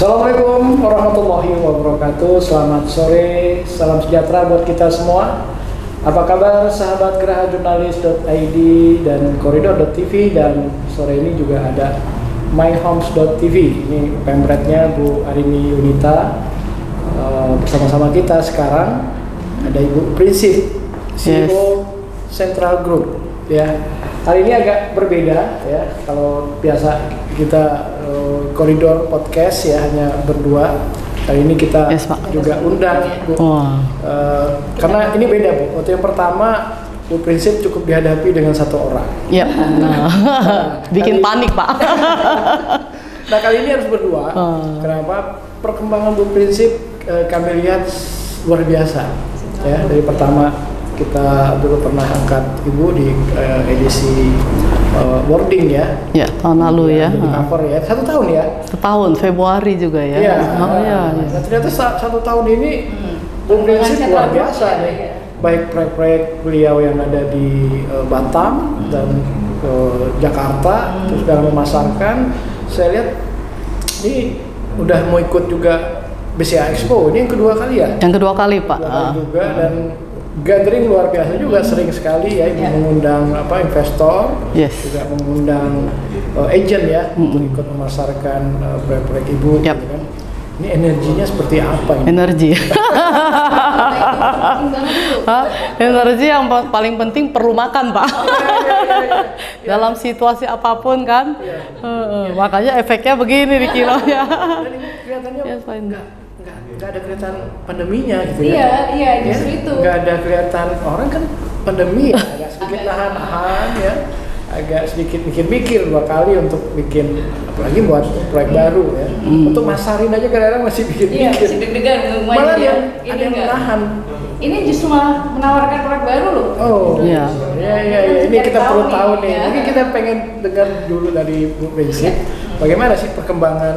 Assalamualaikum warahmatullahi wabarakatuh. Selamat sore, salam sejahtera buat kita semua. Apa kabar sahabat gerahajurnalis.id dan koridor.tv, dan sore ini juga ada myhomes.tv. Ini pemretnya Bu Arini Yunita. Bersama-sama kita sekarang ada Ibu Prinsip, CEO Central Group. Ya, hari ini agak berbeda ya. Kalau biasa kita koridor podcast ya hanya berdua. Kali ini kita juga undang Bu. Karena ini beda Bu. Waktu yang pertama Bu Prinsip cukup dihadapi dengan satu orang. Iya. Bikin panik Pak. Nah kali ini harus berdua. Kenapa? Perkembangan Bu Prinsip kami lihat luar biasa. Ya, dari pertama kita dulu pernah angkat Ibu di edisi wording ya. Ya, tahun lalu ya. Cover ya, 1 tahun ya. Setahun, Februari juga ya. Iya. Iya. Nah, ternyata 1 tahun ini Bu Prinsip luar biasa nih. Baik proyek-proyek beliau yang ada di Batam dan Jakarta, terus dalam memasarkan, saya lihat ini udah mau ikut juga BCA Expo. Ini yang kedua kali ya? Yang kedua kali Pak. Juga dan gathering luar biasa juga, sering sekali ya, mengundang investor, juga mengundang agent ya untuk ikut memasarkan proyek-proyek Ibu. Gitu kan. Ini energinya seperti apa ini? Energi. Energi yang paling penting perlu makan Pak. Dalam situasi apapun kan. Makanya efeknya begini di kilonya. Dan ini kelihatannya nggak ada kelihatan pandeminya gitu ya. Iya, justru itu. Nggak ada kelihatan, orang kan pandemi ya, agak sedikit nahan-nahan ya, agak sedikit mikir-mikir 2 kali untuk bikin, apalagi buat proyek baru ya. Untuk masarin aja kadang-kadang masih bikin-bikin. Iya, masih deg-degan. Malah yang ada yang menahan. Ini justru malah menawarkan proyek baru loh. Oh, iya. Iya. Ini kita perlu tahu nih. Mungkin kita pengen dengar dulu dari Bu Prinsip. Bagaimana sih perkembangan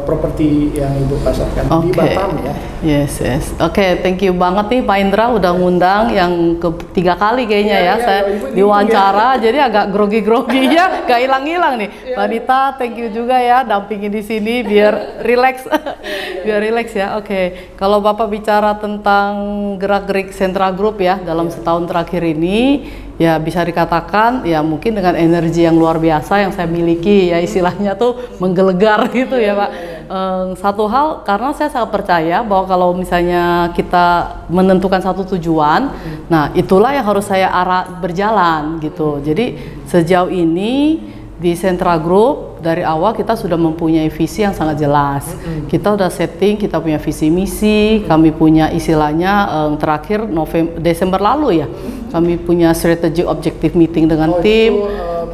properti yang Ibu pasarkan di Batam ya? Yes. Oke, thank you banget nih Pak Indra udah ngundang yang ketiga kali kayaknya ya. Saya diwawancara jadi agak grogi-grogi ya, gak hilang-hilang nih. Mbak Dita, thank you juga ya dampingin di sini biar relax. Biar relax ya. Oke. Kalau Bapak bicara tentang gerak-gerik Central Group ya dalam setahun terakhir ini, ya bisa dikatakan ya mungkin dengan energi yang luar biasa yang saya miliki ya, istilahnya tuh menggelegar gitu ya Pak. Satu hal, karena saya sangat percaya bahwa kalau misalnya kita menentukan satu tujuan, nah itulah yang harus saya berjalan gitu. Jadi sejauh ini di Central Group dari awal kita sudah mempunyai visi yang sangat jelas. Kita udah setting, kita punya visi misi, kami punya istilahnya terakhir Desember lalu ya, kami punya strategic objective meeting dengan tim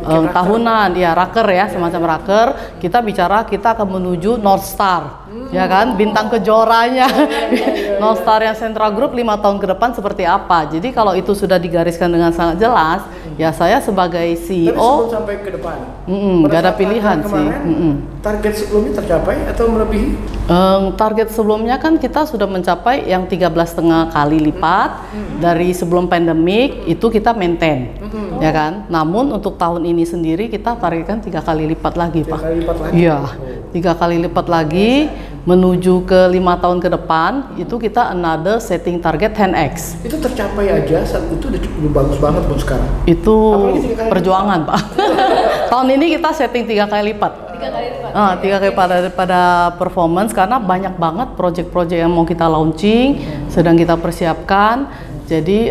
tahunan, ya raker ya, semacam raker. Kita bicara kita akan menuju North Star, ya kan, bintang kejoranya. North Star yang Central Group 5 tahun ke depan seperti apa. Jadi kalau itu sudah digariskan dengan sangat jelas, ya saya sebagai CEO. Tapi sebelum sampai ke depan, gak ada pilihan sih. Target sebelumnya tercapai atau melebihi? Target sebelumnya kan kita sudah mencapai yang 13,5 kali lipat dari sebelum pandemik, itu kita maintain, ya kan. Namun untuk tahun ini sendiri kita targetkan 3 kali lipat lagi Pak. 3 kali lipat lagi? Iya, 3 kali lipat lagi menuju ke 5 tahun ke depan. Itu kita another setting target 10x. Itu tercapai aja, saat itu udah bagus banget buat sekarang. Itu perjuangan Pak. Tahun ini kita setting 3 kali lipat. 3 kali lipat. 3 kali lipat daripada performance, karena banyak banget project-project yang mau kita launching, sedang kita persiapkan. Jadi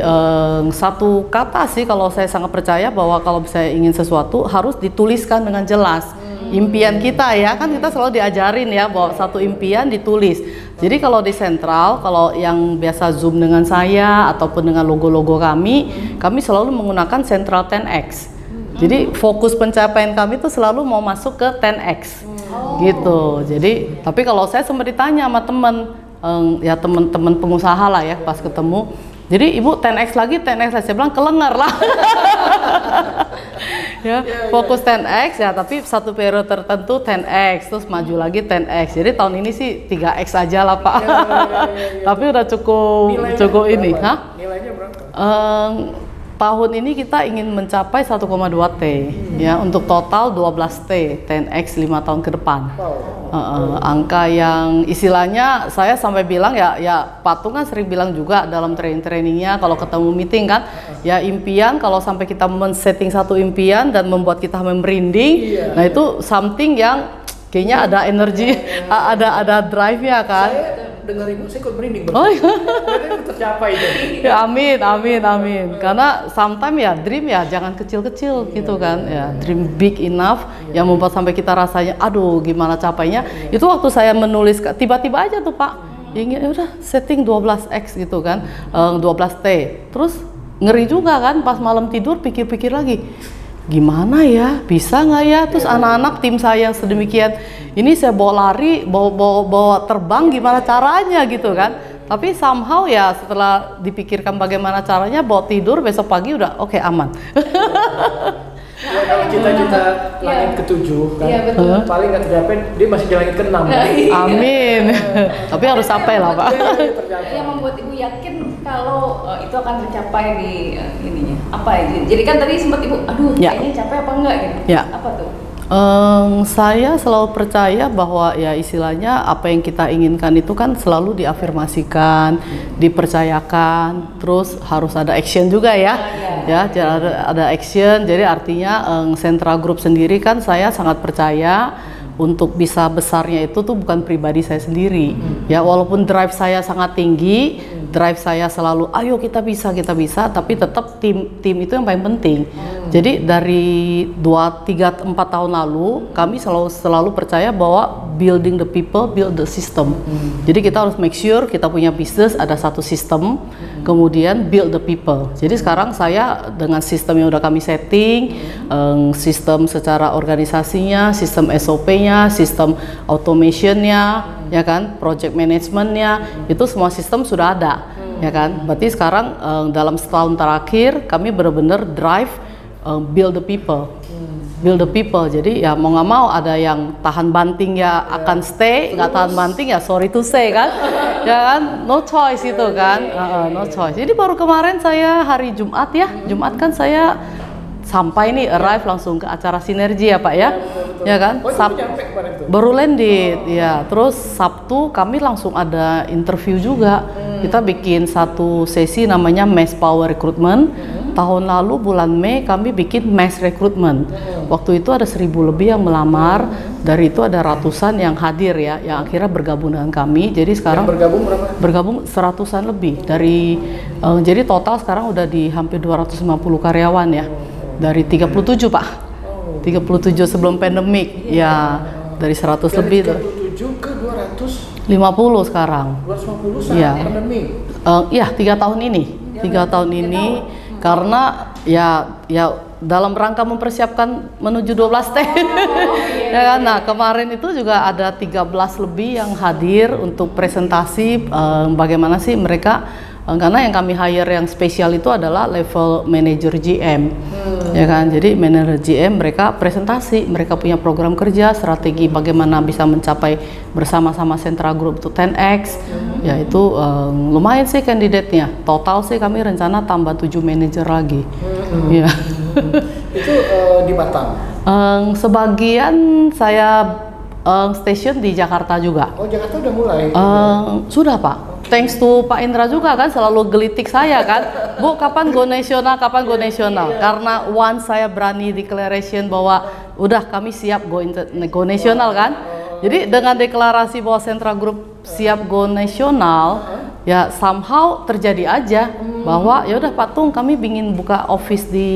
satu kata sih, kalau saya sangat percaya bahwa kalau saya ingin sesuatu harus dituliskan dengan jelas. Impian kita ya, kan kita selalu diajarin ya bahwa satu impian ditulis. Jadi kalau di Central, kalau yang biasa Zoom dengan saya ataupun dengan logo-logo kami selalu menggunakan Central 10X. Jadi fokus pencapaian kami itu selalu mau masuk ke 10X gitu. Jadi tapi kalau saya sempat ditanya sama ya teman-teman pengusaha lah ya pas ketemu, jadi Ibu 10X lagi, saya bilang kelengar lah. Ya, fokus 10X ya, tapi satu periode tertentu 10X, terus maju lagi 10X. Jadi tahun ini sih 3X aja lah Pak. Tapi udah cukup Nilainya ini, berapa? Nilainya berapa? tahun ini kita ingin mencapai 1,2 T ya, untuk total 12 T 10X 5 tahun ke depan. Angka yang istilahnya saya sampai bilang ya Patung kan sering bilang juga dalam trainingnya kalau ketemu meeting kan, ya impian, kalau sampai kita men-setting satu impian dan membuat kita merinding, nah itu something yang kayaknya ada energi, ada drive-nya kan. Dengar ibu, saya ikut merinding. Oh iya. Itu tercapai itu. Ya, amin. Karena sometimes ya dream ya jangan kecil-kecil gitu kan. Ya, dream big enough yang membuat sampai kita rasanya aduh gimana capainya. Itu waktu saya menulis tiba-tiba aja tuh Pak. Ingin udah setting 12X gitu kan. 12T. Terus ngeri juga kan pas malam tidur pikir-pikir lagi. Gimana ya, bisa nggak ya? Terus anak-anak tim saya sedemikian, ini saya bawa lari, bawa terbang, gimana caranya gitu kan? Tapi somehow ya setelah dipikirkan bagaimana caranya, bawa tidur besok pagi udah oke, aman. Ya, kalau cita-cita langit ke-7 kan, paling nggak tercapai, dia masih di langit ke-6. Amin. Tapi harus sampai lah Pak. Yang membuat ibu yakin kalau itu akan tercapai di ininya apa ya? Jadi kan tadi sempat ibu, aduh kayaknya capai apa enggak gitu? Apa tuh? Saya selalu percaya bahwa ya istilahnya apa yang kita inginkan itu kan selalu diafirmasikan, dipercayakan, terus harus ada action juga ya. Ya, ada action. Jadi artinya Sentra Group sendiri kan saya sangat percaya untuk bisa besarnya itu tuh bukan pribadi saya sendiri. Ya, walaupun drive saya sangat tinggi, drive saya selalu ayo kita bisa, tapi tetap tim itu yang paling penting. Jadi dari 2, 3, 4 tahun lalu kami selalu percaya bahwa building the people, build the system. Jadi kita harus make sure kita punya bisnis ada satu sistem, kemudian build the people. Jadi sekarang saya dengan sistem yang udah kami setting, sistem secara organisasinya, sistem SOP-nya, sistem automationnya, ya kan, project managementnya, itu semua sistem sudah ada, ya kan. Berarti sekarang dalam setahun terakhir kami benar-benar drive build the people. Build the people, jadi ya mau nggak mau ada yang tahan banting ya akan stay, nggak tahan banting ya sorry to say kan, ya kan, no choice itu kan, no choice. Jadi baru kemarin saya hari Jumat kan saya sampai nih arrive langsung ke acara sinergi ya Pak ya, ya kan, baru landed ya, terus Sabtu kami langsung ada interview juga, kita bikin satu sesi namanya Mass Power Recruitment. Tahun lalu bulan Mei kami bikin mass recruitment. Waktu itu ada 1.000 lebih yang melamar, dari itu ada ratusan yang hadir ya, yang akhirnya bergabung dengan kami. Jadi sekarang yang bergabung berapa? Bergabung 100-an lebih dari jadi total sekarang udah di hampir 250 karyawan ya. Dari 37 Pak. 37 sebelum pandemik ya, dari 100 dari lebih 37 ke 250 sekarang. 250 saat ya. pandemi. Ya 3 tahun ini. 3 tahun ini karena ya dalam rangka mempersiapkan menuju 12 T. Ya kan? Nah, kemarin itu juga ada 13 lebih yang hadir untuk presentasi bagaimana sih mereka, karena yang kami hire yang spesial itu adalah level manager GM. Ya kan? Jadi manager GM mereka presentasi, mereka punya program kerja, strategi bagaimana bisa mencapai bersama-sama Sentra Group itu 10X. Ya itu lumayan sih kandidatnya. Total sih kami rencana tambah 7 manajer lagi. Ya. Itu di Batam. Sebagian saya station di Jakarta juga. Oh, Jakarta udah mulai. Sudah Pak. Thanks to Pak Indra juga kan selalu gelitik saya kan, Bu kapan go nasional, karena once saya berani declaration bahwa udah kami siap go nasional kan. Jadi dengan deklarasi bahwa Sentra Group siap go nasional, ya somehow terjadi aja bahwa ya udah Patung kami ingin buka office di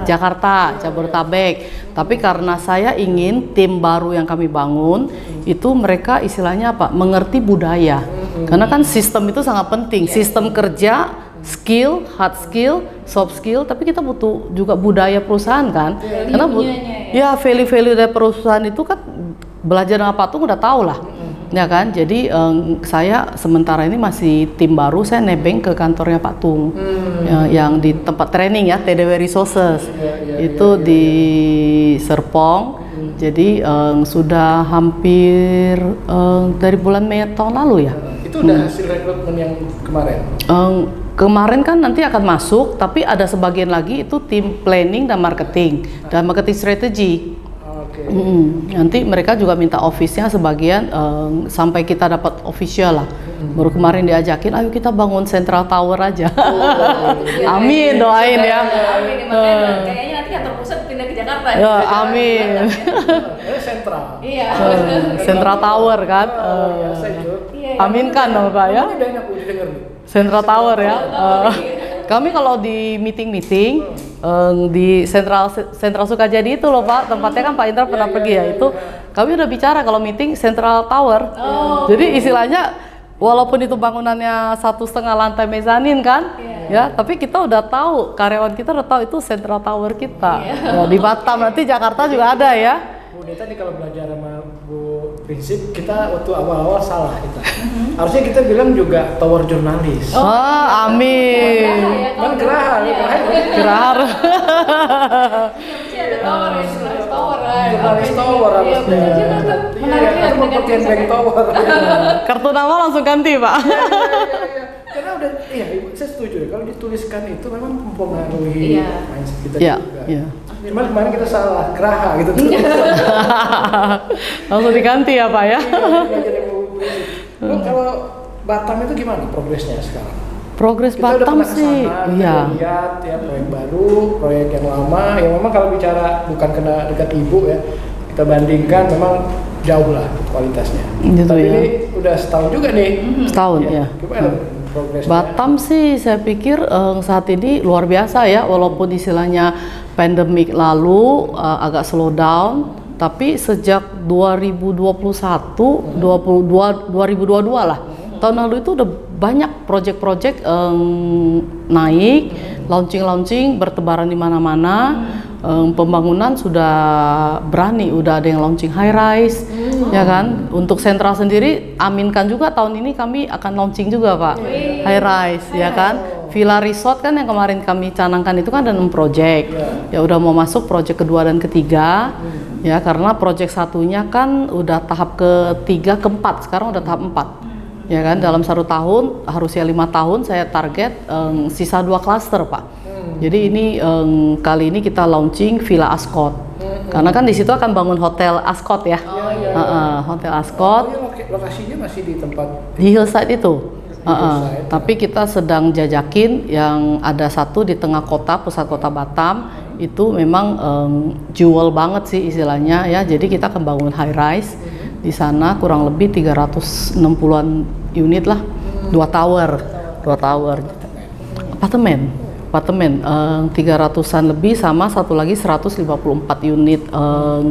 Jakarta, Jabodetabek. Tapi karena saya ingin tim baru yang kami bangun itu mereka istilahnya apa? Mengerti budaya. Karena kan sistem itu sangat penting. Sistem kerja, skill, hard skill, soft skill, tapi kita butuh juga budaya perusahaan kan. Karena ya value-value dari perusahaan itu kan belajar dengan Patung udah tahu lah. Ya kan, jadi saya sementara ini masih tim baru, saya nebeng ke kantornya Patung yang di tempat training ya, TDW Resources itu di Serpong. Jadi sudah hampir dari bulan Mei tahun lalu ya. Itu udah hasil rekrutmen yang kemarin? kemarin kan nanti akan masuk, tapi ada sebagian lagi itu tim planning dan marketing strategi. Nanti mereka juga minta office-nya sebagian sampai kita dapat official lah. Baru kemarin diajakin, ayo kita bangun Central Tower aja. Amin, doain ya. Amin, makanya kayaknya nanti kantor pusat pindah ke Jakarta. Ya, amin. Sentral. Iya. Central Tower kan. Aminkan dong Pak ya. Central Tower ya. Kami kalau di meeting-meeting di Sentral Sukajadi itu loh Pak, tempatnya kan Pak Indra pernah pergi ya, itu kami udah bicara kalau meeting Central Tower. Jadi istilahnya walaupun itu bangunannya 1,5 lantai mezanin kan, ya, tapi kita udah tahu, karyawan kita udah tahu itu Central Tower kita. Ya, di Batam, nanti Jakarta juga ada ya. Bu Nita nih kalau belajar sama Bu Prinsip, kita waktu awal-awal salah kita. Harusnya kita bilang juga tower jurnalis. Amin. Kan Geraha. Gerahar. Ada tower ya, Jurnalis tower harusnya. Menarik ya, mau pakai bank tower. Kartu nama langsung ganti Pak. Iya. Karena udah, iya Ibu, saya setuju ya, kalau dituliskan itu memang mempengaruhi mindset kita juga. Iya. Cuman kemarin kita salah, Geraha gitu. Langsung diganti ya Pak ya. Bu, kalau Batam itu gimana progresnya sekarang? Progres Kita Batam udah sih, iya. Lihat ya proyek baru, proyek yang lama, yang memang kalau bicara bukan kena dekat Ibu ya, kita bandingkan memang jauh lah kualitasnya. Gitu Tapi ya. ini udah setahun juga nih. Setahun ya. Gimana progresnya? Batam sih saya pikir saat ini luar biasa ya, walaupun istilahnya pandemik lalu agak slow down, tapi sejak 2021 lah, tahun lalu itu udah banyak project-project naik, launching bertebaran di mana-mana. Pembangunan sudah berani, udah ada yang launching high rise, ya kan. Untuk Sentral sendiri, aminkan juga tahun ini kami akan launching juga Pak, high rise, ya kan. Villa Resort kan yang kemarin kami canangkan itu kan ada 6 project, ya udah mau masuk project kedua dan ketiga, ya karena project satunya kan udah tahap ketiga keempat, sekarang udah tahap 4, ya kan. Dalam 1 tahun harusnya 5 tahun saya target sisa 2 klaster Pak. Jadi ini kali ini kita launching Villa Ascot, karena kan di situ akan bangun hotel Ascot ya. Hotel Ascot. Lokasinya masih di tempat di hillside itu. Tapi kita sedang jajakin yang ada satu di tengah kota, pusat kota Batam, itu memang jewel banget sih istilahnya ya. Jadi kita akan bangun high rise di sana, kurang lebih 360-an unit lah, 2 tower, apartemen 300-an lebih, sama satu lagi 154 unit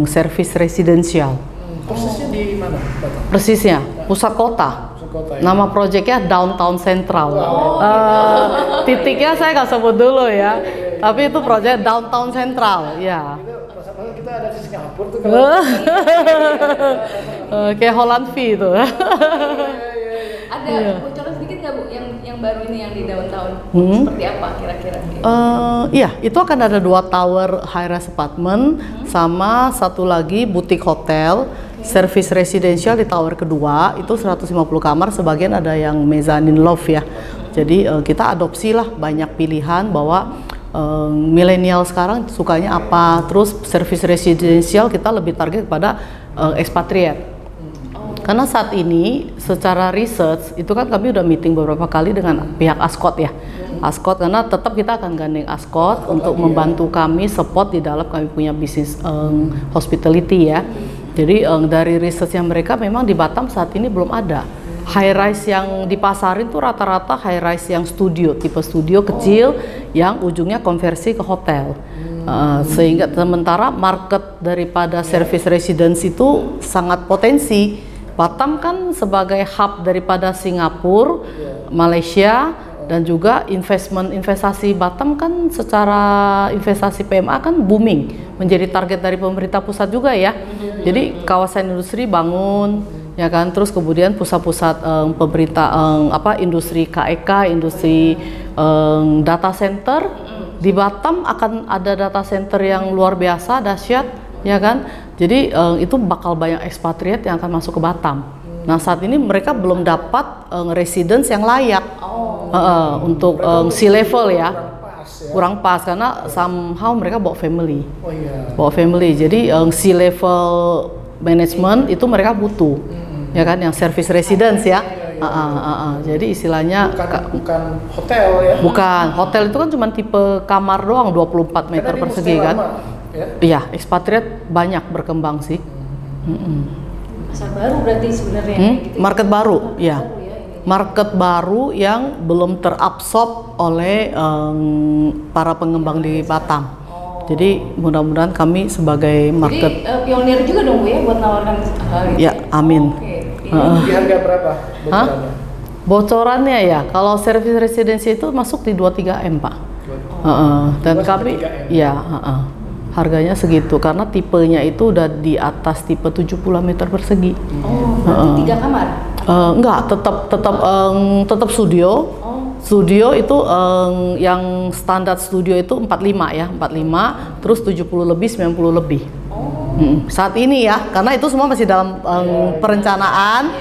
service residensial. Persisnya di mana? Persisnya pusat kota. Nama proyeknya Downtown Central. Titiknya saya nggak sebut dulu ya, tapi itu proyek Downtown Central ya. Kita ada di Singapura tuh Kayak Holland V itu. Ada bocoran sedikit nggak Bu yang baru ini yang di downtown? Seperti apa kira-kira? Iya, itu akan ada 2 tower high rise apartment sama satu lagi butik hotel, service residential di tower kedua, itu 150 kamar, sebagian ada yang mezzanine loft ya. Jadi kita adopsi lah banyak pilihan bahwa milenial sekarang sukanya apa, terus service residential kita lebih target kepada expatriate. Karena saat ini secara research itu kan kami udah meeting beberapa kali dengan pihak Ascot ya. Ascot, karena tetap kita akan gandeng Ascot untuk membantu kami support di dalam kami punya bisnis hospitality ya. Jadi dari researchnya mereka memang di Batam saat ini belum ada high rise yang dipasarin tuh, rata-rata high rise yang studio, tipe studio kecil yang ujungnya konversi ke hotel. Sehingga sementara market daripada service residence itu sangat potensi. Batam kan sebagai hub daripada Singapura, Malaysia, dan juga investasi Batam kan secara investasi PMA kan booming, menjadi target dari pemerintah pusat juga ya. Jadi kawasan industri bangun, ya kan, terus kemudian pusat-pusat pemerintah industri KEK, industri data center di Batam akan ada data center yang luar biasa dahsyat, ya kan. Jadi itu bakal banyak ekspatriat yang akan masuk ke Batam. Nah saat ini mereka belum dapat residence yang layak untuk sea level ya. Kurang pas karena somehow mereka bawa family. Bawa family. Jadi sea level management itu mereka butuh. Ya kan yang service residence ya. Jadi istilahnya bukan hotel ya. Bukan. Hotel itu kan cuma tipe kamar doang 24 meter persegi kan. Iya, expatriate banyak berkembang sih. Pasar baru berarti sebenarnya gitu. Market baru, ya. Market baru yang belum terabsorb oleh para pengembang di Batam. Jadi mudah-mudahan kami sebagai market. Jadi pionir juga dong Bu ya buat nawarkan hal itu. Ya, amin. Di harga berapa bocorannya? Bocorannya ya, kalau service residency itu masuk di 23M Pak. Dan kami, ya, harganya segitu karena tipenya itu udah di atas tipe 70 meter persegi. Berarti 3 kamar? Enggak, tetap studio. Studio itu yang standar studio itu 45 ya, 45, terus 70 lebih, 90 lebih. Saat ini ya, karena itu semua masih dalam perencanaan,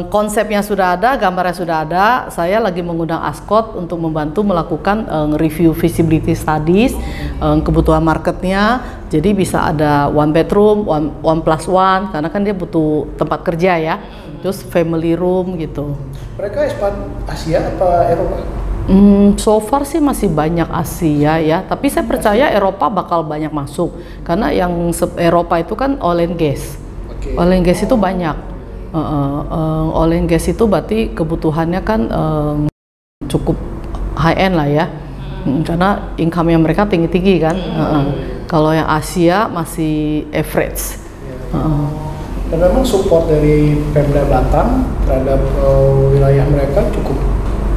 konsepnya sudah ada, gambarnya sudah ada. Saya lagi mengundang Ascot untuk membantu melakukan review feasibility studies, kebutuhan marketnya. Jadi bisa ada 1 bedroom, 1+1, karena kan dia butuh tempat kerja ya. Terus family room gitu. Mereka expand Asia apa Eropa? So far sih masih banyak Asia ya, tapi saya percaya Eropa bakal banyak masuk karena yang Eropa itu kan oil and gas. Oil and gas itu banyak. Oil and gas itu berarti kebutuhannya kan cukup high end lah ya, karena income-nya mereka tinggi-tinggi kan. Kalau yang Asia masih average. Dan memang support dari Pemda Batam terhadap wilayah mereka cukup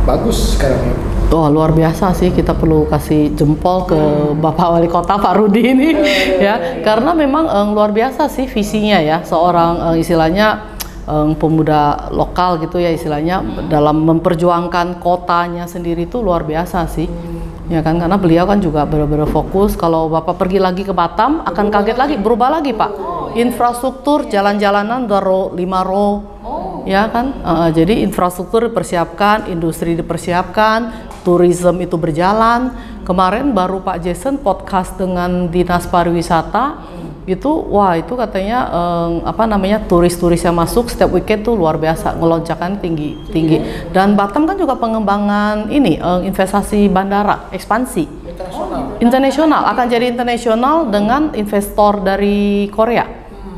bagus sekarang ya. Oh luar biasa sih, kita perlu kasih jempol ke Bapak Wali Kota Pak Rudi ini ya, karena memang luar biasa sih visinya ya, seorang istilahnya pemuda lokal gitu ya istilahnya dalam memperjuangkan kotanya sendiri itu luar biasa sih. Ya kan, karena beliau kan juga benar-benar fokus. Kalau Bapak pergi lagi ke Batam akan kaget lagi, berubah lagi Pak. Infrastruktur jalan-jalanan udah 5 row, ya kan. Jadi infrastruktur dipersiapkan, industri dipersiapkan, tourism itu berjalan. Kemarin baru Pak Jason podcast dengan Dinas Pariwisata. Itu wah itu katanya turis-turis yang masuk setiap weekend tuh luar biasa, ngeloncakan tinggi. Dan Batam kan juga pengembangan ini investasi bandara, ekspansi internasional akan jadi internasional dengan investor dari Korea.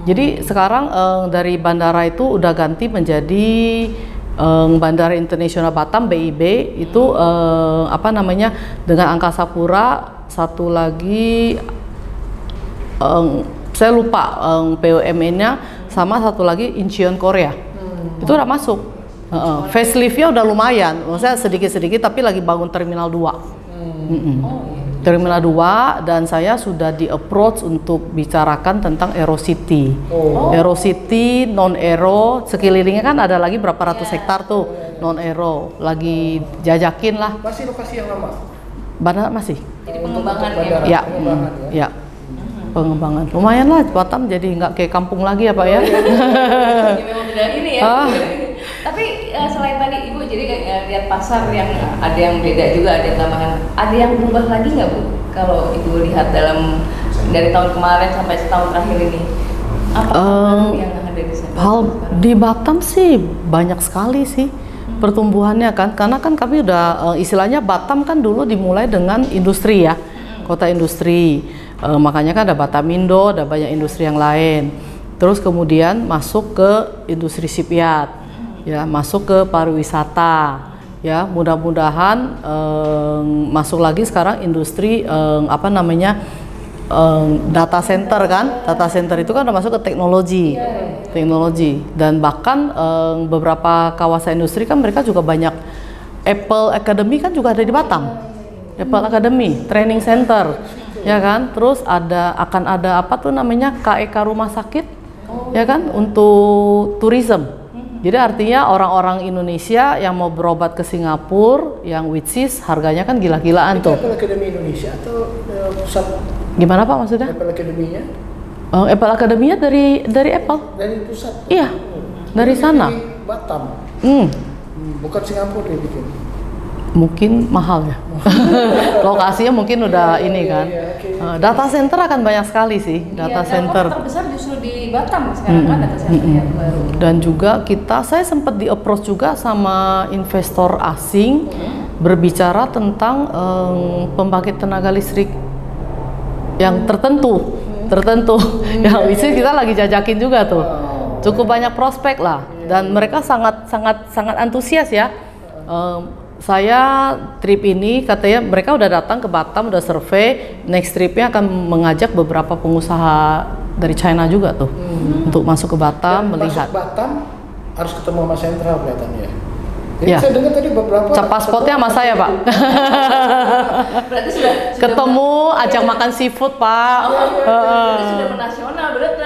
Jadi sekarang dari bandara itu udah ganti menjadi Bandara Internasional Batam BIB itu dengan Angkasa Pura, satu lagi saya lupa BUMN-nya, sama satu lagi Incheon Korea. Itu udah masuk. Facelift-nya udah lumayan, maksudnya sedikit-sedikit tapi lagi bangun Terminal 2. Terminal 2 dan saya sudah di approach untuk bicarakan tentang Aerocity. Aerocity, non-aero, sekelilingnya kan ada lagi berapa ratus hektar tuh non-aero, lagi jajakin lah. Masih lokasi yang lama? Bandara masih. Jadi pengembangan ya. Ya. Pengembangan lumayan lah, Batam jadi nggak kayak kampung lagi ya Pak ya. Memang benar ini ya. Tapi selain tadi Ibu jadi lihat pasar yang ada yang beda juga, ada tambahan, ada yang berubah lagi nggak Bu? Kalau Ibu lihat dari tahun kemarin sampai setahun terakhir ini, apa yang ada di sana? Hal di Batam sih banyak sekali sih pertumbuhannya kan, karena kan kami udah istilahnya Batam kan dulu dimulai dengan industri ya, kota industri. Makanya kan ada Batamindo, ada banyak industri yang lain. Terus kemudian masuk ke industri shipyard, ya, masuk ke pariwisata, ya. Mudah-mudahan masuk lagi sekarang industri data center kan. Data center itu kan udah masuk ke teknologi, dan bahkan beberapa kawasan industri kan mereka juga banyak. Apple Academy kan juga ada di Batam. Apple Academy, training center. Ya kan, terus akan ada KEK rumah sakit, ya kan, untuk tourism. Jadi artinya orang-orang Indonesia yang mau berobat ke Singapura, yang which is harganya kan gila-gilaan tuh. Apple Academy Indonesia atau pusat? Gimana Pak maksudnya? Apple Academy-nya? Apple Academy-nya dari Apple. Dari pusat? Iya. Dari sana. Di Batam. Bukan Singapura dia bikin. Mungkin mahal ya. Lokasinya mungkin udah ini kan. Data center akan banyak sekali sih, data center. Terbesar justru di Batam sekarang kan data center yang baru. Dan juga saya sempat di approach juga sama investor asing berbicara tentang pembangkit tenaga listrik yang tertentu. Yang bisa kita lagi jajakin juga tuh. Cukup banyak prospek lah, dan mereka sangat antusias ya. Saya trip ini katanya mereka udah datang ke Batam, udah survei, next tripnya akan mengajak beberapa pengusaha dari China juga tuh untuk masuk ke Batam. Dan melihat masuk Batam harus ketemu sama sentral kelihatannya. Jadi ya. saya dengar tadi beberapa cap pasportnya sama saya Pak. Berarti sudah ketemu ajak makan seafood Pak. Berarti sudah menasional berarti.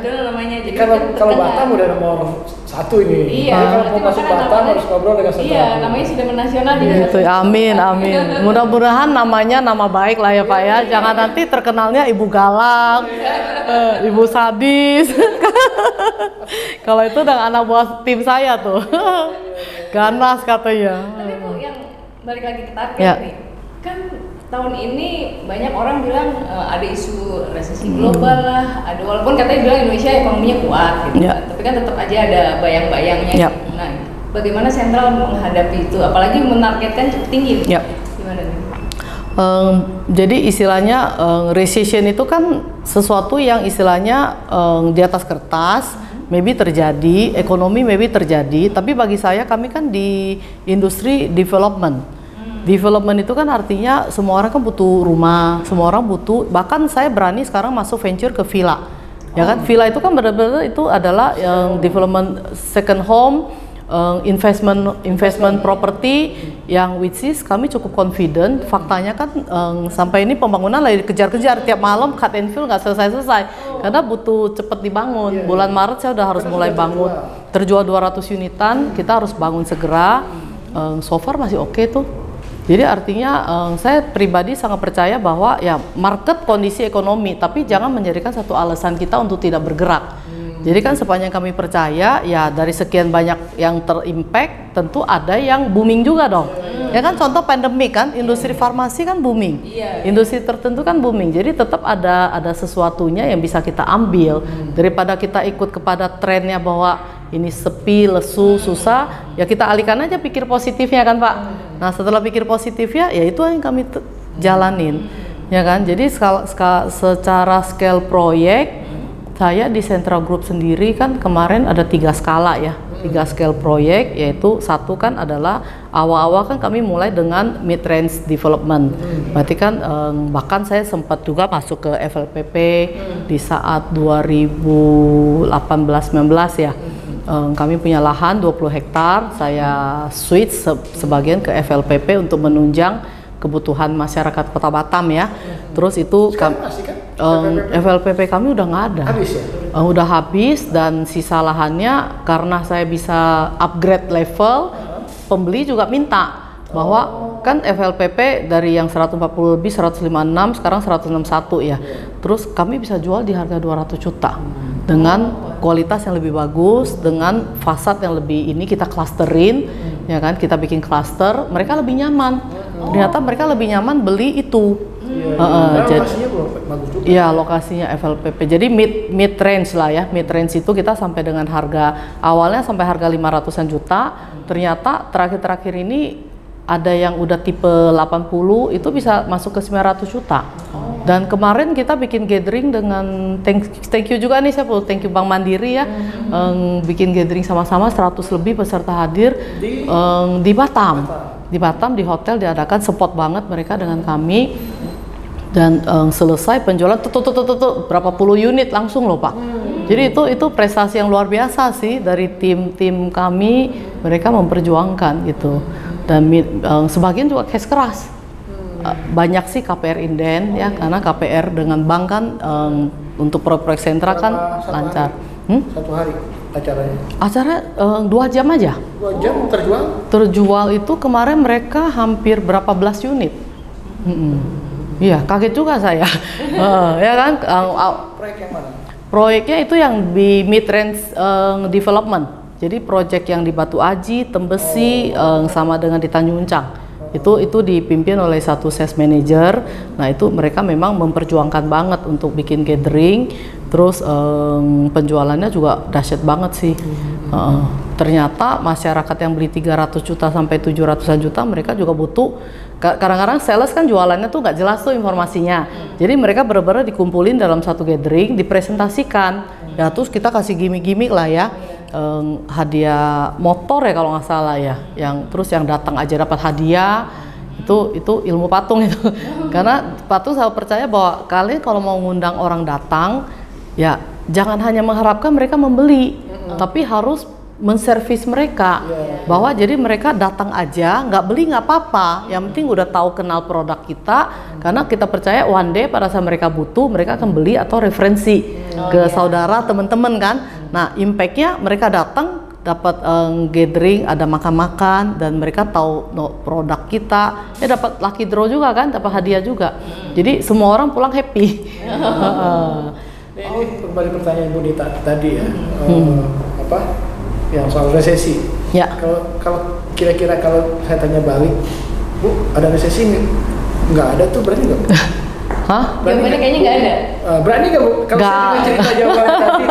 Itu namanya. Jadi kalau Batam udah nomor 1 ini. Iya. Jadi kalau mau masuk Batam harus ngobrol dengan sentral. Iya, namanya sudah menasional di Gitu, amin. Mudah-mudahan namanya nama baik lah ya Pak ya. Jangan nanti terkenalnya ibu galak, ibu sadis. Kalau itu dengan anak buah tim saya tuh. Ganas katanya. Tapi Bu, yang balik lagi ke target Ya. nih, kan tahun ini banyak orang bilang ada isu resesi global lah, ada walaupun katanya bilang Indonesia ekonominya kuat gitu, Ya. tapi kan tetap aja ada bayang-bayangnya. Ya. Gitu. Nah, bagaimana sentral menghadapi itu, apalagi menargetkan cukup tinggi? Ya. Gimana nih? Jadi istilahnya recession itu kan sesuatu yang istilahnya di atas kertas, maybe terjadi, ekonomi maybe terjadi, tapi bagi saya kami kan di industri development. Development itu kan artinya semua orang kan butuh rumah, semua orang butuh, bahkan saya berani sekarang masuk venture ke villa. Ya kan, villa itu kan benar-benar itu adalah yang development second home, investment property yang which is kami cukup confident. Faktanya kan sampai ini pembangunan lagi dikejar-kejar tiap malam, cut and fill nggak selesai-selesai karena butuh cepet dibangun. Bulan Maret saya udah harus mulai bangun, terjual 200 unitan, kita harus bangun segera. So far masih oke tuh. Jadi artinya saya pribadi sangat percaya bahwa ya market kondisi ekonomi, tapi jangan menjadikan satu alasan kita untuk tidak bergerak. Jadi kan sepanjang kami percaya ya dari sekian banyak yang terimpact tentu ada yang booming juga dong. Ya kan contoh pandemik kan, industri farmasi kan booming. Industri tertentu kan booming. Jadi tetap ada sesuatunya yang bisa kita ambil daripada kita ikut kepada trennya bahwa ini sepi, lesu, susah, ya kita alihkan aja pikir positifnya kan Pak. Nah setelah pikir positifnya ya itu yang kami jalanin. Ya kan, jadi secara scale proyek saya di Central Group sendiri kan kemarin ada 3 skala ya, 3 scale proyek, yaitu satu kan adalah awal-awal kan kami mulai dengan mid range development. Berarti kan bahkan saya sempat juga masuk ke FLPP di saat 2018-19 ya. Kami punya lahan 20 hektar, saya switch sebagian ke FLPP untuk menunjang kebutuhan masyarakat Kota Batam ya. Terus itu FLPP kami udah nggak ada. Habis ya? Udah habis dan sisa lahannya karena saya bisa upgrade level, pembeli juga minta bahwa kan FLPP dari yang 140 lebih 156 sekarang 161 ya. Terus kami bisa jual di harga 200 juta dengan kualitas yang lebih bagus, dengan fasad yang lebih ini kita clusterin ya kan, kita bikin cluster, mereka lebih nyaman. Ternyata mereka lebih nyaman beli itu. Lokasinya bagus juga. Iya, lokasinya FLPP. Jadi mid range lah ya. Mid range itu kita sampai dengan harga awalnya sampai harga 500-an juta. Ternyata terakhir-terakhir ini ada yang udah tipe 80 itu bisa masuk ke 900 juta. Dan kemarin kita bikin gathering dengan thank you juga nih saya thank you Bank Mandiri ya. Bikin gathering sama-sama 100 lebih peserta hadir di Batam. Di Batam di hotel diadakan, support banget mereka dengan kami. Dan selesai penjualan tuh berapa puluh unit langsung loh Pak. Jadi itu prestasi yang luar biasa sih dari tim kami, mereka memperjuangkan gitu. Dan sebagian juga cash keras. Banyak sih KPR inden ya, karena KPR dengan bank kan untuk proyek sentra kan lancar. Satu hari acaranya? Acara 2 jam aja. 2 jam terjual? Terjual itu kemarin mereka hampir berapa belas unit. Iya, kaget juga saya. Ya kan? Proyek yang mana? Proyeknya itu yang di mid range development. Jadi project yang di Batu Aji, Tembesi, sama dengan di Tanjung Uncang. Itu dipimpin oleh satu sales manager. Nah itu mereka memang memperjuangkan banget untuk bikin gathering, terus penjualannya juga dahsyat banget sih. Ternyata masyarakat yang beli 300 juta sampai 700-an juta mereka juga butuh. Kadang-kadang sales kan jualannya tuh nggak jelas tuh informasinya. Jadi mereka benar-benar dikumpulin dalam satu gathering, dipresentasikan. Ya terus kita kasih gimmick-gimmick lah ya. Hadiah motor ya kalau nggak salah ya, yang terus yang datang aja dapat hadiah. Itu ilmu patung itu. Karena patung saya percaya bahwa kalian kalau mau ngundang orang datang ya jangan hanya mengharapkan mereka membeli, tapi harus menservis mereka bahwa jadi mereka datang aja, nggak beli nggak apa-apa, yang penting udah tahu kenal produk kita, karena kita percaya one day pada saat mereka butuh mereka akan beli atau referensi ke saudara teman-teman kan. Nah impactnya mereka datang dapat gathering, ada makan-makan dan mereka tahu produk kita, ya dapat lucky draw juga kan, dapat hadiah juga, jadi semua orang pulang happy. Ini kembali pertanyaan Bu Dita tadi ya, apa yang soal resesi. Ya. Kalau kira-kira kalau saya tanya balik, Bu, ada resesi nggak ada tuh, berarti nggak? Hah? Jawabannya kayaknya nggak ada. Berani nggak Bu? Kalau saya cerita jawaban tadi,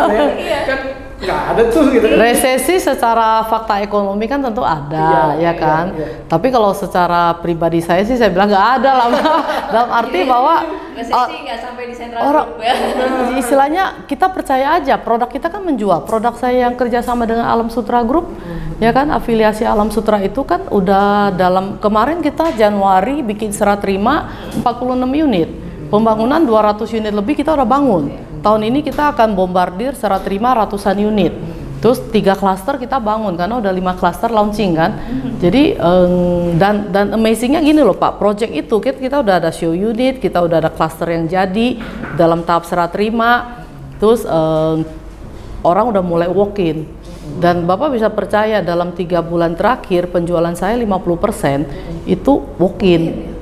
kan nggak ada tuh gitu. Resesi secara fakta ekonomi kan tentu ada, ya kan. Tapi kalau secara pribadi saya sih saya bilang nggak ada lah. Dalam arti bahwa resesi nggak sampai di sentral orang group ya. Istilahnya kita percaya aja, produk kita kan menjual. Produk saya yang kerjasama dengan Alam Sutra Group, ya kan, afiliasi Alam Sutra itu kan udah dalam kemarin kita Januari bikin serah terima 46 unit. Pembangunan 200 unit lebih kita udah bangun. Tahun ini kita akan bombardir serah terima ratusan unit. Terus 3 klaster kita bangun karena udah 5 klaster launching kan. Jadi dan amazingnya gini loh Pak, project itu kita udah ada show unit, kita udah ada klaster yang jadi dalam tahap serah terima. Terus orang udah mulai walk-in. Dan Bapak bisa percaya dalam 3 bulan terakhir penjualan saya 50% itu walk-in.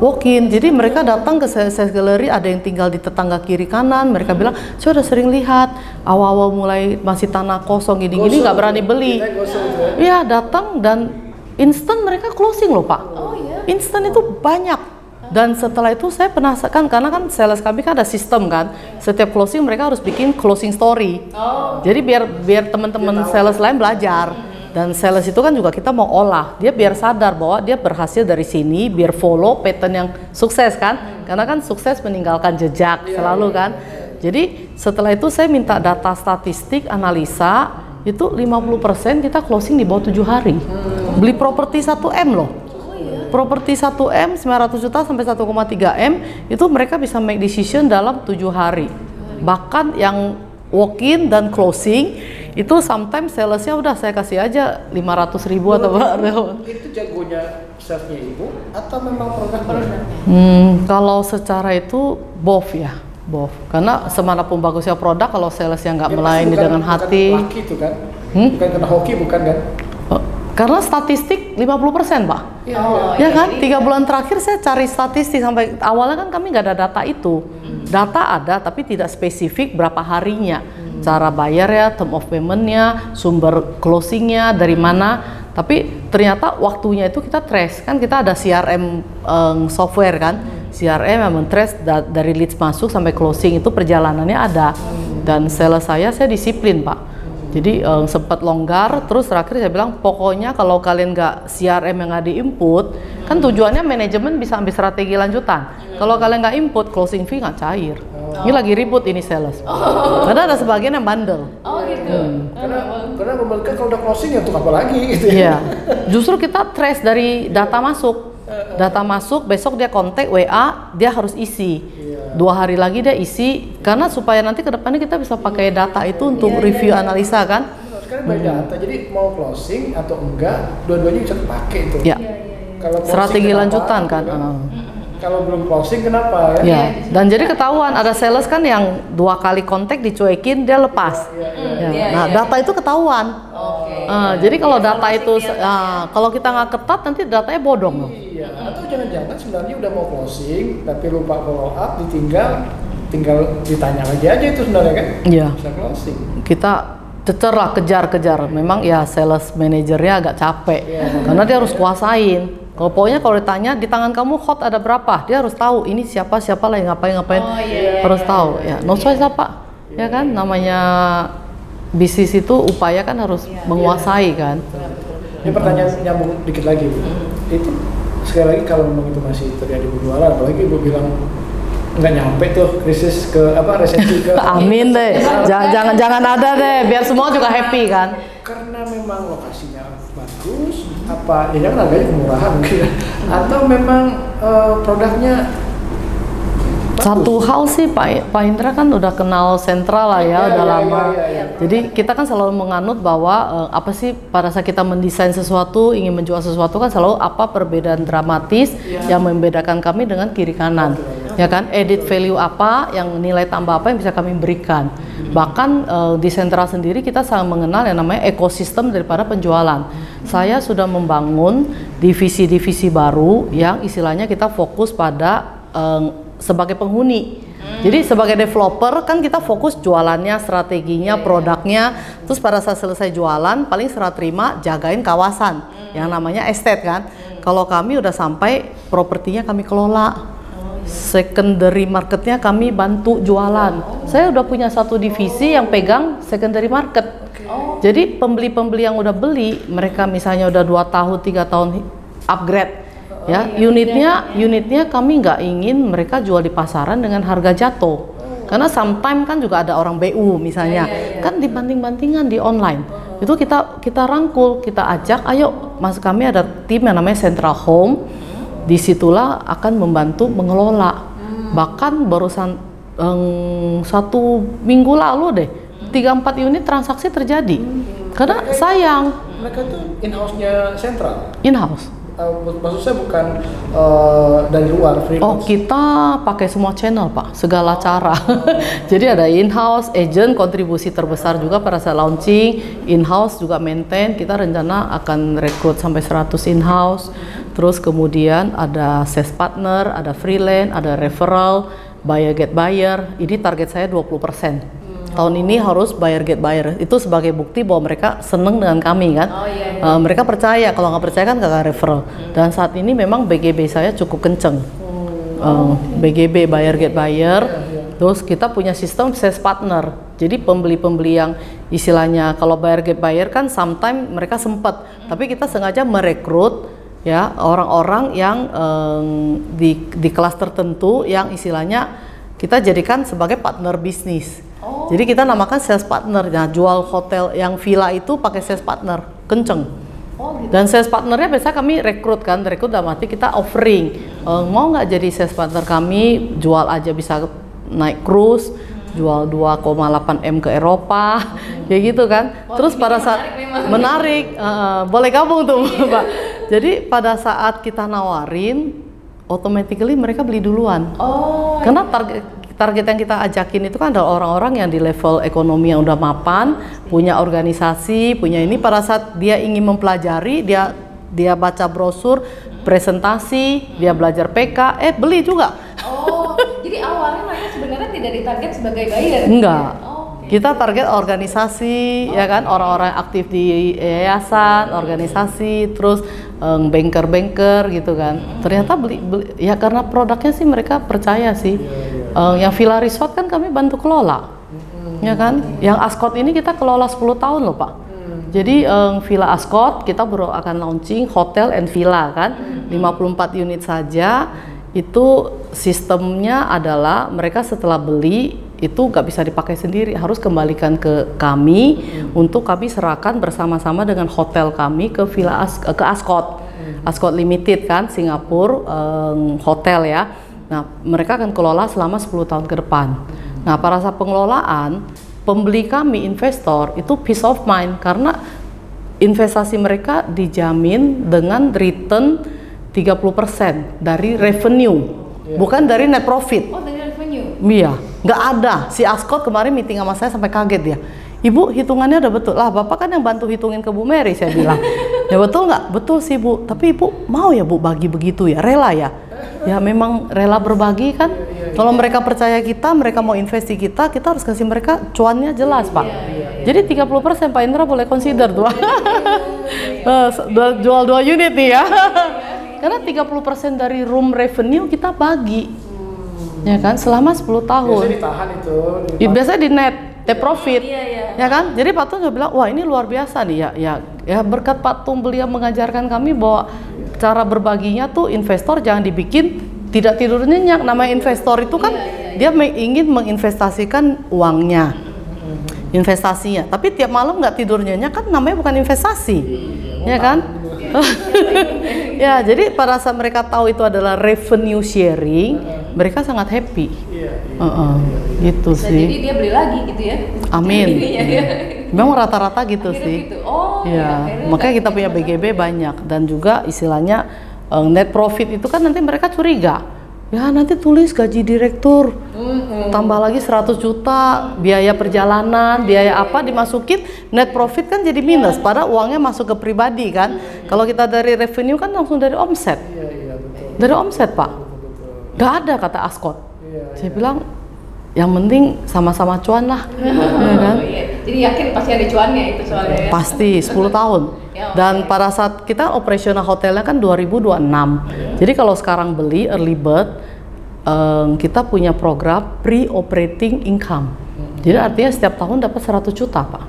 Walk-in, jadi mereka datang ke sales gallery, ada yang tinggal di tetangga kiri kanan, mereka bilang, saya udah sering lihat, awal-awal mulai masih tanah kosong gini-gini nggak berani beli. Iya, datang dan instan mereka closing loh Pak. Instan itu banyak. Dan setelah itu saya penasaran, karena kan sales kami kan ada sistem kan, setiap closing mereka harus bikin closing story. Jadi biar teman-teman sales lain belajar. Dan sales itu kan juga kita mau olah, dia biar sadar bahwa dia berhasil dari sini, biar follow pattern yang sukses kan, karena kan sukses meninggalkan jejak selalu kan. Jadi setelah itu saya minta data statistik, analisa, itu 50% kita closing di bawah 7 hari. Beli properti 1M loh. Properti 1M 900 juta sampai 1,3 M itu mereka bisa make decision dalam 7 hari. Bahkan yang walk-in dan closing itu sometimes salesnya udah saya kasih aja 500.000 atau berapa. Itu jagonya salesnya Ibu atau memang produknya? Kalau secara itu both ya, both. Karena semanapun bagusnya produk, kalau salesnya nggak melayani dengan hati. Bukan itu kan? Bukan kena hoki bukan kan? Karena statistik 50% Pak. Ya kan? 3 bulan terakhir saya cari statistik, sampai awalnya kan kami nggak ada data itu. Data ada tapi tidak spesifik berapa harinya. Cara bayar ya, term of payment-nya, sumber closing-nya dari mana. Tapi ternyata waktunya itu kita trace. Kan kita ada CRM software kan. CRM yang men-trace dari leads masuk sampai closing, itu perjalanannya ada. Dan sales saya disiplin Pak. Jadi sempat longgar, terus terakhir saya bilang pokoknya kalau kalian nggak CRM yang nggak di-input, kan tujuannya manajemen bisa ambil strategi lanjutan. Kalau kalian nggak input, closing fee nggak cair. Ini lagi ribut ini sales. Karena ada sebagian yang bandel. Karena mereka kalau udah closing ya untuk apa lagi gitu ya. Iya. Justru kita trace dari data masuk. Data masuk, besok dia kontak WA, dia harus isi. 2 hari lagi dia isi, karena supaya nanti kedepannya kita bisa pakai data itu untuk review analisa kan. Sekarang banyak data, jadi mau closing atau enggak, dua-duanya bisa dipakai itu. Ya. Kalau strategi lanjutan kan. Kalau belum closing kenapa ya? Ya. Dan jadi ketahuan ada sales kan yang 2 kali kontak dicuekin dia lepas. Nah data itu ketahuan. Jadi kalau data itu, kalau kita nggak ketat nanti datanya bodong. Iya. Atau jangan-jangan sebenarnya udah mau closing tapi lupa follow up, tinggal ditanya lagi aja itu sebenarnya kan? Iya. Bisa closing. Kita cecer lah, kejar. Memang ya sales manajernya agak capek karena dia harus kuasain. Pokoknya kalau ditanya di tangan kamu hot ada berapa, dia harus tahu ini siapa lagi ngapain harus tahu ya. No choice apa ya kan, namanya bisnis itu upaya kan harus menguasai kan. Ini pertanyaan nyambung dikit lagi Bu. Itu sekali lagi kalau memang itu masih terjadi penjualan, apalagi Ibu bilang nggak nyampe tuh krisis ke resesi ke amin deh, jangan ada deh, biar semua juga happy kan. Karena memang lokasinya bagus, apa ya kan harganya kemurahan mungkin, atau memang produknya satu hal sih Pak Indra kan udah kenal Sentral lah ya, udah lama. Jadi kita kan selalu menganut bahwa apa sih pada saat kita mendesain sesuatu, ingin menjual sesuatu kan selalu apa perbedaan dramatis yang membedakan kami dengan kiri kanan. Ya kan, edit value apa, yang nilai tambah apa yang bisa kami berikan. Bahkan di Sentral sendiri kita sangat mengenal yang namanya ekosistem daripada penjualan. Saya sudah membangun divisi-divisi baru yang istilahnya kita fokus pada sebagai penghuni. Jadi sebagai developer kan kita fokus jualannya, strateginya, produknya. Terus pada saat selesai jualan paling serah terima jagain kawasan yang namanya estate kan. Kalau kami udah sampai propertinya kami kelola. Secondary marketnya kami bantu jualan. Saya udah punya satu divisi yang pegang secondary market. Jadi pembeli-pembeli yang udah beli, mereka misalnya udah 2 tahun, 3 tahun upgrade. Ya, unitnya kami nggak ingin mereka jual di pasaran dengan harga jatuh, karena sometimes kan juga ada orang BU misalnya, kan dibanding-bandingan di online. Itu kita rangkul, kita ajak, ayo mas, kami ada tim yang namanya Central Home, disitulah akan membantu mengelola. Bahkan barusan 1 minggu lalu deh 3-4 unit transaksi terjadi, karena sayang. Mereka tuh in-house-nya Sentral? In-house. Maksud saya bukan dari luar, freelance. Oh, kita pakai semua channel Pak, segala cara. Jadi ada in-house, agent kontribusi terbesar juga pada saat launching, in-house juga maintain. Kita rencana akan rekrut sampai 100 in-house. Terus kemudian ada sales partner, ada freelance, ada referral, buyer get buyer. Ini target saya 20%. Tahun ini harus buyer get buyer. Itu sebagai bukti bahwa mereka seneng dengan kami kan. Mereka percaya, kalau nggak percaya kan nggak referral. Dan saat ini memang BGB saya cukup kenceng. BGB buyer get buyer. Terus kita punya sistem sales partner. Jadi pembeli-pembeli yang istilahnya kalau buyer get buyer kan sometimes mereka sempat, tapi kita sengaja merekrut ya orang-orang yang di kelas tertentu yang istilahnya kita jadikan sebagai partner bisnis. Jadi kita namakan sales partner. Nah, jual hotel yang villa itu pakai sales partner, kenceng. Dan sales partnernya biasanya kami rekrut dalam arti kita offering. Mau nggak jadi sales partner kami, jual aja bisa naik cruise, jual 2,8 M ke Eropa, kayak gitu kan. Terus pada saat menarik, boleh gabung tuh Mbak. Jadi pada saat kita nawarin, automatically mereka beli duluan. Karena target yang kita ajakin itu kan adalah orang-orang yang di level ekonomi yang udah mapan, punya organisasi, punya ini. Pada saat dia ingin mempelajari, dia baca brosur, presentasi, dia belajar PK, beli juga. Jadi awalnya mereka sebenarnya tidak ditarget sebagai buyer? Enggak. Kita target organisasi, ya kan, orang-orang aktif di yayasan, organisasi, terus banker-banker gitu kan. Ternyata beli, ya karena produknya sih mereka percaya sih. Yang Villa Resort kan kami bantu kelola, ya kan. Yang Ascott ini kita kelola 10 tahun loh Pak. Jadi Villa Ascott kita baru akan launching hotel and villa kan, 54 unit saja. Itu sistemnya adalah mereka setelah beli itu nggak bisa dipakai sendiri, harus kembalikan ke kami untuk kami serahkan bersama-sama dengan hotel kami ke Villa ke Ascott, Ascott Limited kan, Singapura hotel ya. Nah, mereka akan kelola selama 10 tahun ke depan. Nah, pada saat pengelolaan, pembeli kami, investor, itu peace of mind karena investasi mereka dijamin dengan return 30% dari revenue, bukan dari net profit. Dari revenue? Iya, nggak ada. Si Ascott kemarin meeting sama saya sampai kaget dia. Ibu, hitungannya udah betul. Lah, Bapak kan yang bantu hitungin ke Bu Mary, saya bilang. Ya betul nggak? Betul sih Bu, tapi Ibu mau ya Bu bagi begitu ya? Rela ya? Ya memang rela berbagi kan. Kalau mereka percaya kita, mereka mau investasi kita harus kasih mereka cuannya jelas Pak. Jadi 30% Pak Indra boleh consider tuh. Jual 2 unit nih ya. Karena 30% dari room revenue kita bagi. Ya kan, selama 10 tahun. Biasanya ditahan itu. Biasanya di net profit. Ya kan? Jadi Pak Tung juga bilang, wah ini luar biasa nih ya berkat Pak Tung beliau mengajarkan kami bahwa cara berbaginya tuh investor jangan dibikin tidak tidur nyenyak. Namanya investor itu kan dia ingin menginvestasikan uangnya, investasinya. Tapi tiap malam nggak tidur nyenyak kan namanya bukan investasi, ya kan? Ya, jadi pada saat mereka tahu itu adalah revenue sharing, mereka sangat happy. Gitu sih. Jadi dia beli lagi gitu ya? Amin. Memang rata-rata gitu Akhirnya sih. gitu. Oh, ya. Makanya kita punya BGB banyak dan juga istilahnya net profit itu kan nanti mereka curiga. Ya nanti tulis gaji direktur, tambah lagi 100 juta, biaya perjalanan, biaya apa dimasukin, net profit kan jadi minus, padahal uangnya masuk ke pribadi kan. Kalau kita dari revenue kan langsung dari omset. Dari omset Pak. Gak ada kata Ascot. Saya bilang, yang penting sama-sama cuan lah. Ya kan? Jadi yakin pasti ada cuannya itu soalnya ya? Pasti 10 tahun. Dan pada saat kita operasional hotelnya kan 2026. Jadi kalau sekarang beli early bird, kita punya program pre-operating income. Jadi artinya setiap tahun dapat 100 juta Pak.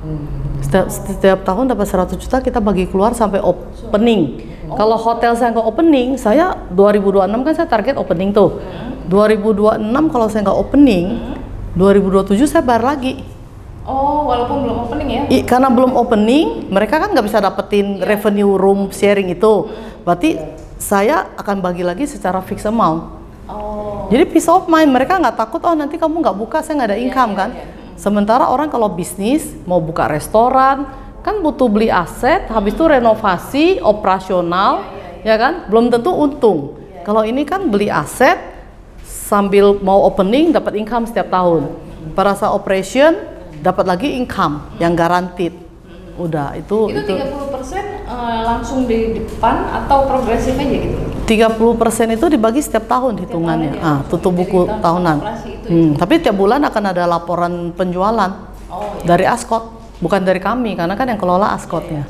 Setiap tahun dapat 100 juta kita bagi keluar sampai opening. Kalau hotel saya nggak opening, saya 2026 kan saya target opening tuh. 2026 kalau saya nggak opening, 2027 saya bayar lagi. Oh, walaupun belum opening ya? Karena belum opening, mereka kan nggak bisa dapetin revenue room sharing itu. Berarti saya akan bagi lagi secara fixed amount. Oh. Jadi peace of mind, mereka nggak takut, oh nanti kamu nggak buka, saya nggak ada income kan. Sementara orang kalau bisnis, mau buka restoran, kan butuh beli aset, habis itu renovasi, operasional, ya kan? Belum tentu untung. Kalau ini kan beli aset, sambil mau opening dapat income setiap tahun. Pada saat operation dapat lagi income yang guaranteed. Udah itu 30% langsung di depan atau progresif aja gitu? 30% itu dibagi setiap tahun hitungannya. Tutup buku tahunan. Tapi tiap bulan akan ada laporan penjualan dari Ascot, bukan dari kami karena kan yang kelola Ascotnya.